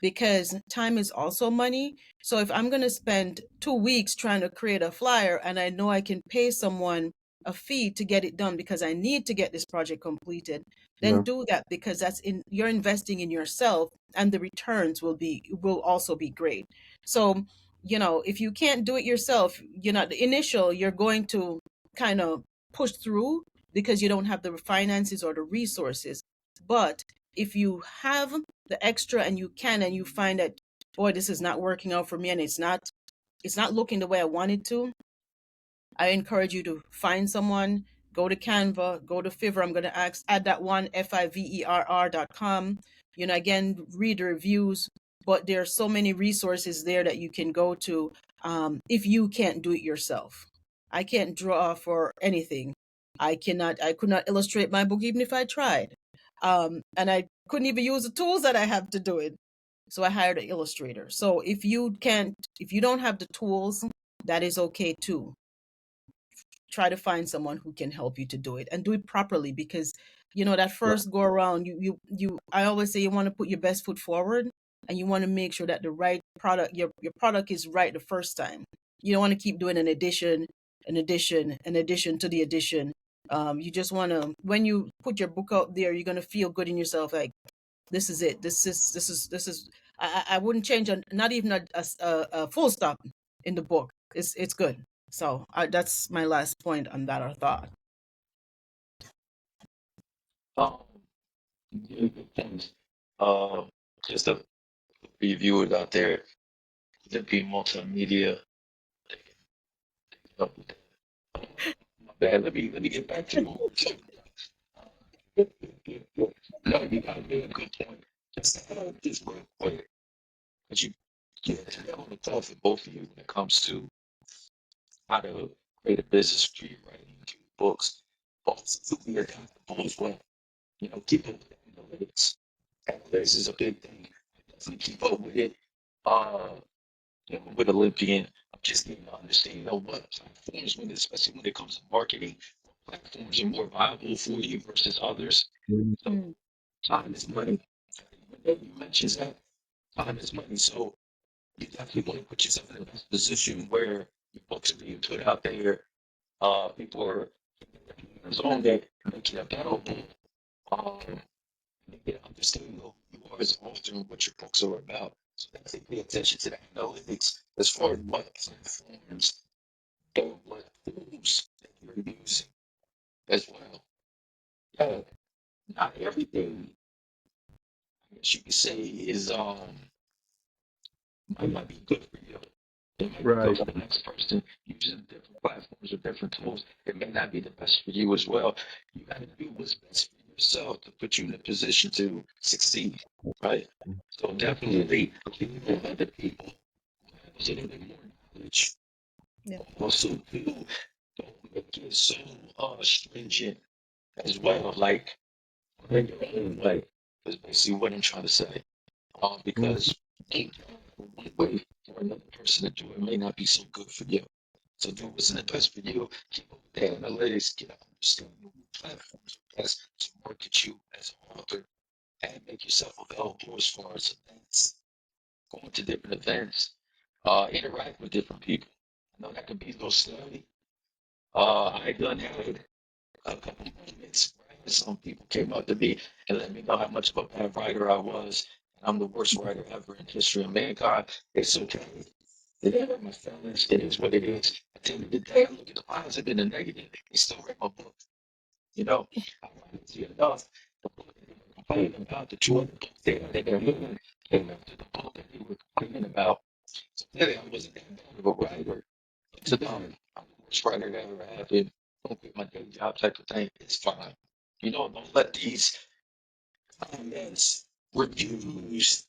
because time is also money. So if I'm going to spend 2 weeks trying to create a flyer, and I know I can pay someone a fee to get it done because I need to get this project completed, then Yeah. do that, because you're investing in yourself, and the returns will also be great. So, if you can't do it yourself, the initial, you're going to kind of push through because you don't have the finances or the resources. But if you have the extra, and you find that, boy, this is not working out for me, and it's not looking the way I want it to, I encourage you to find someone, go to Canva, go to Fiverr. I'm going to add that one, fiverr.com. Again, read the reviews, but there are so many resources there that you can go to if you can't do it yourself. I can't draw for anything. I could not illustrate my book even if I tried. And I couldn't even use the tools that I have to do it. So I hired an illustrator. So if you don't have the tools, that is okay too. Try to find someone who can help you to do it, and do it properly, because that first go around, I always say, you want to put your best foot forward, and you want to make sure that the right product, your product, is right the first time. You don't want to keep doing an addition to the addition. You just want to, when you put your book out there, you're going to feel good in yourself, like, this is it. This is I wouldn't change not even a full stop in the book. It's good. So that's my last point on that, or thought. Good things. Just a reviewers out there, the be multimedia help with that. My bad. Let me get back to what we're talking about. No, you got a really good point. Just just real quick, but you hit on the thought for both of you when it comes to how to create a business for your writing and your books. Also, to be adaptable as well. You know, keep up with analytics. Analytics is a big thing. Definitely keep up with it. Uh, you know, with Olympian, I'm just getting to understand, you know, what platforms, when, especially when it comes to marketing, what platforms are more viable for you versus others. So Mm. time is money. You mentioned that time is money. So you definitely want to put yourself in the best position where your books are being put out there. People are on that, making it available. Um, you understand who you are as an author and what your books are about. So definitely pay attention to the analytics as far as what platforms and what tools that you're using as well. Yeah, not everything, I guess you could say, is might be good for you. It might be good Right. for the next person using different platforms or different tools. It may not be the best for you as well. You got to do what's best for yourself to put you in a position to succeed, right? So definitely lean on other people, a little bit more knowledge. Yeah. Also, too, don't make it so stringent as well. Like, in your own way, is basically what I'm trying to say. Because one way for another person to do it may not be so good for you. So do what's in the best for you. Keep up with the analytics, get an understanding of what platforms are best to market you as an author and make yourself available as far as events, going to different events, interact with different people. I know that can be a little scary. I done had a couple moments where some people came up to me and let me know how much of a bad writer I was. I'm the worst writer ever in history of mankind. It's okay. It ain't hurt my feelings. It is what it is. At the end of the day, I look at the positive and the negative. They still read my book. You know, I wanted to enough. The book that they were complaining about, the two other books that they're doing came after the book that they were complaining about. So clearly, I wasn't that bad of a writer. To them, I'm the worst writer that ever happened. Don't quit my day job type of thing. It's fine. You know, don't let these comments, reviews,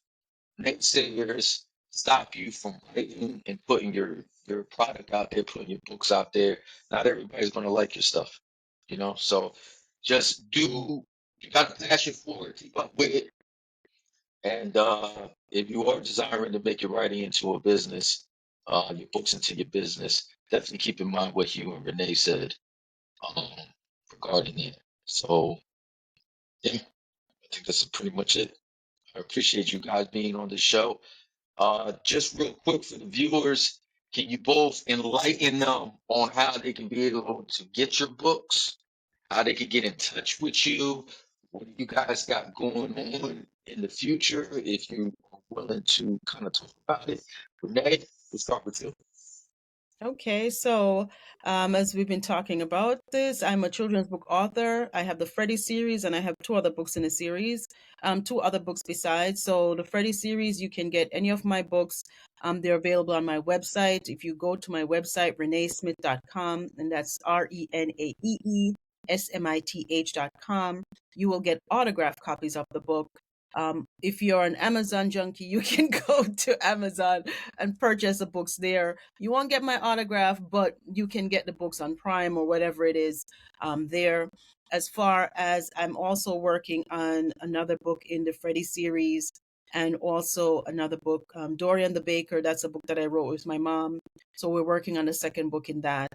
naysayers stop you from writing and putting your product out there, putting your books out there. Not everybody's gonna like your stuff, you know. So just do you got the passion for it, keep up with it. And if you are desiring to make your writing into a business, your books into your business, definitely keep in mind what Hugh and Renaee said um, regarding it. So yeah, I think that's pretty much it. I appreciate you guys being on the show. Just real quick for the viewers, can you both enlighten them on how they can be able to get your books, how they can get in touch with you, what you guys got going on in the future, if you are willing to kind of talk about it. Renaee, we'll start with you. Okay, so as we've been talking about this, I'm a children's book author. I have the Freddy series, and I have two other books in the series, two other books besides. So the Freddy series, you can get any of my books. They're available on my website. If you go to my website, reneesmith.com, and that's ReneeSmith.com, you will get autographed copies of the book. If you're an Amazon junkie, you can go to Amazon and purchase the books there. You won't get my autograph, but you can get the books on Prime or whatever it is there. As far as I'm also working on another book in the Freddy series, and also another book, Dorian the Baker. That's a book that I wrote with my mom. So we're working on the second book in that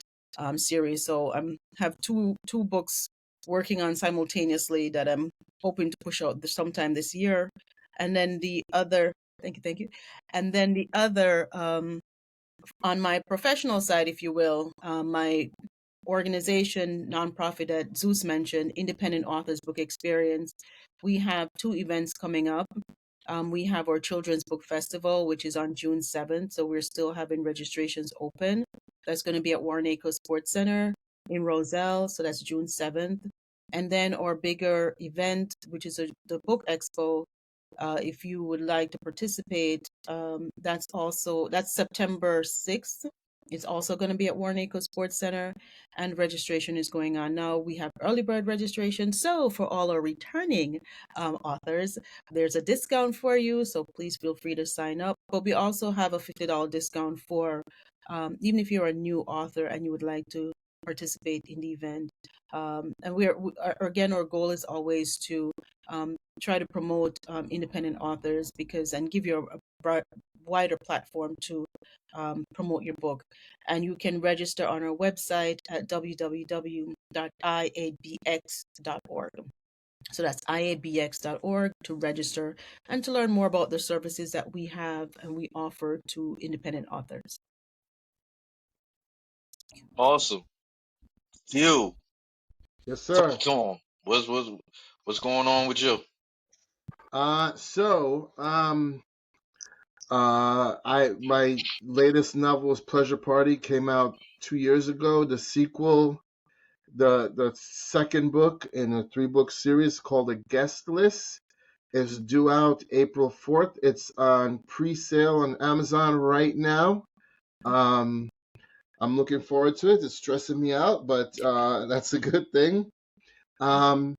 series. So I have two books working on simultaneously that I'm hoping to push out sometime this year. And then the other, thank you. And then the other, on my professional side, if you will, my organization, nonprofit that Zeus mentioned, Independent Authors Book Experience, we have two events coming up. We have our Children's Book Festival, which is on June 7th. So we're still having registrations open. That's going to be at Warnaco Sports Center in Roselle. So that's June 7th. And then our bigger event, which is the Book Expo, if you would like to participate, that's September 6th. It's also going to be at Warnaco Sports Center, and registration is going on now. We have early bird registration, so for all our returning authors, there's a discount for you. So please feel free to sign up. But we also have a $50 discount for even if you're a new author and you would like to participate in the event. And again, our goal is always to try to promote independent authors and give you a wider platform to promote your book. And you can register on our website at www.iabx.org. So that's iabx.org to register and to learn more about the services that we have and we offer to independent authors. Awesome. Hugh, Yes, talk sir. to him. What's going on with you? My latest novel was Pleasure Party, came out 2 years ago. The sequel, the second book in a 3-book series called The Guest List, is due out April 4th. It's on pre-sale on Amazon right now. I'm looking forward to it. It's stressing me out, but that's a good thing. And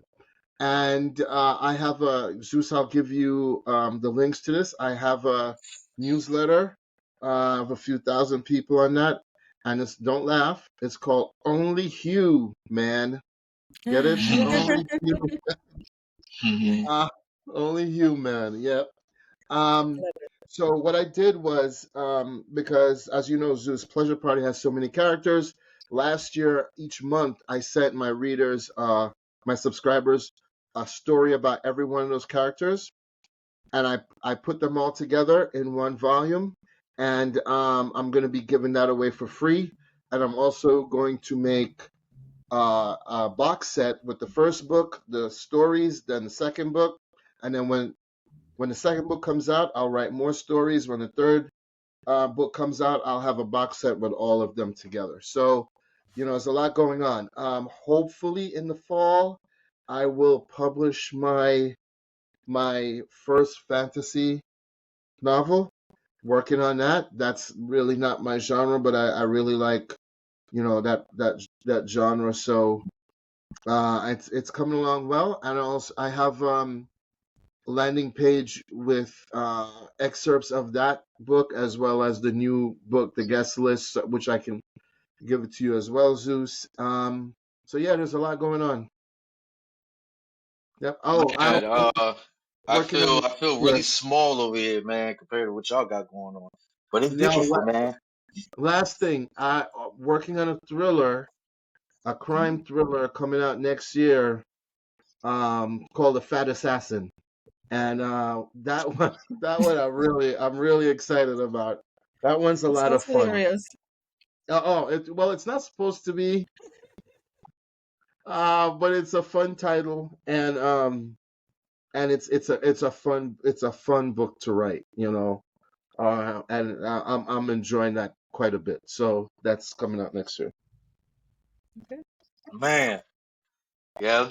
I have Zeus, I'll give you the links to this. I have a newsletter of a few thousand people on that. And don't laugh. It's called Only Hugh, man. Get it? Only Hugh. Uh, Only Hugh, man. Yep. Um, so what I did was, because as you know, Zeus Pleasure Party has so many characters. Last year, each month, I sent my readers, my subscribers, a story about every one of those characters, and I put them all together in one volume, and I'm going to be giving that away for free, and I'm also going to make a box set with the first book, the stories, then the second book, and then when the second book comes out, I'll write more stories. When the third book comes out, I'll have a box set with all of them together. So, there's a lot going on. Hopefully in the fall, I will publish my first fantasy novel. Working on that. That's really not my genre, but I really like, that genre. So it's coming along well. And also I have landing page with excerpts of that book as well as the new book, The Guest List, which I can give it to you as well, Zeus. So yeah, there's a lot going on. Yep. Oh, Man, working on I feel yeah. really small over here, man, compared to what y'all got going on. But it's Now, beautiful, man. last thing, I working on a thriller, a crime thriller coming out next year, called The Fat Assassin. And that one, I'm really excited about. That one's a It lot of sounds fun. hilarious. Well, it's not supposed to be, but it's a fun title, and it's a fun book to write, and I'm enjoying that quite a bit. So that's coming out next year. Okay. Man, yeah,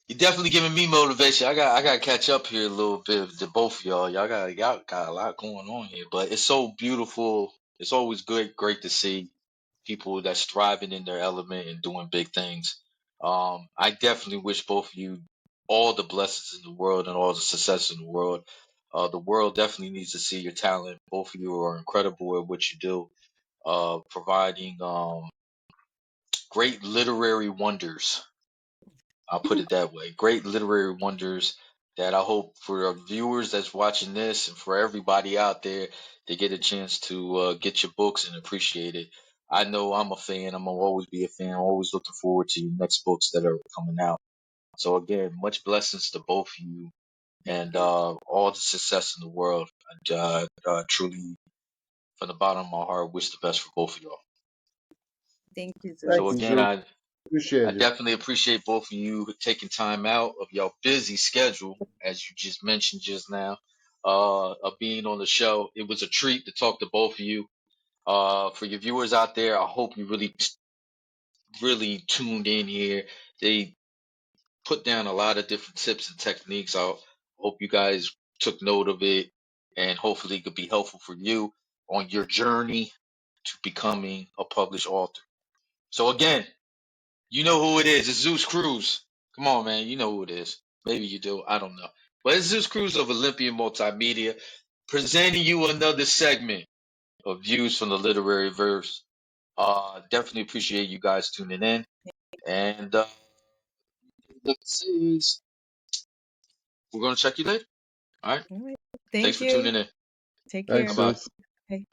you're definitely giving me motivation. I got to catch up here a little bit to both of y'all. Y'all got a lot going on here, but it's so beautiful. It's always great to see people that's striving in their element and doing big things. I definitely wish both of you all the blessings in the world and all the success in the world. The world definitely needs to see your talent. Both of you are incredible at what you do, providing great literary wonders. I'll put it that way. Great literary wonders that I hope for our viewers that's watching this and for everybody out there to get a chance to get your books and appreciate it. I know I'm a fan. I'm gonna always be a fan. I'm always looking forward to your next books that are coming out. So again, much blessings to both of you and all the success in the world. And truly, from the bottom of my heart, wish the best for both of y'all. Thank you, Thank So Zeus. you, again, Zeus. I Appreciate it. definitely appreciate both of you taking time out of your busy schedule, as you just mentioned just now, of being on the show. It was a treat to talk to both of you. For your viewers out there, I hope you really tuned in here. They put down a lot of different tips and techniques. I hope you guys took note of it, and hopefully it could be helpful for you on your journey to becoming a published author. So again, you know who it is. It's Zeus Cruz. Come on, man. You know who it is. Maybe you do. I don't know. But it's Zeus Cruz of Olympian Multimedia presenting you another segment of Views from the Literary Verse. Definitely appreciate you guys tuning in. And this is, we're going to check you later. All right. All right. Thanks Thank for you. tuning in. Take care. Thanks, Bye bye. Zeus. Bye.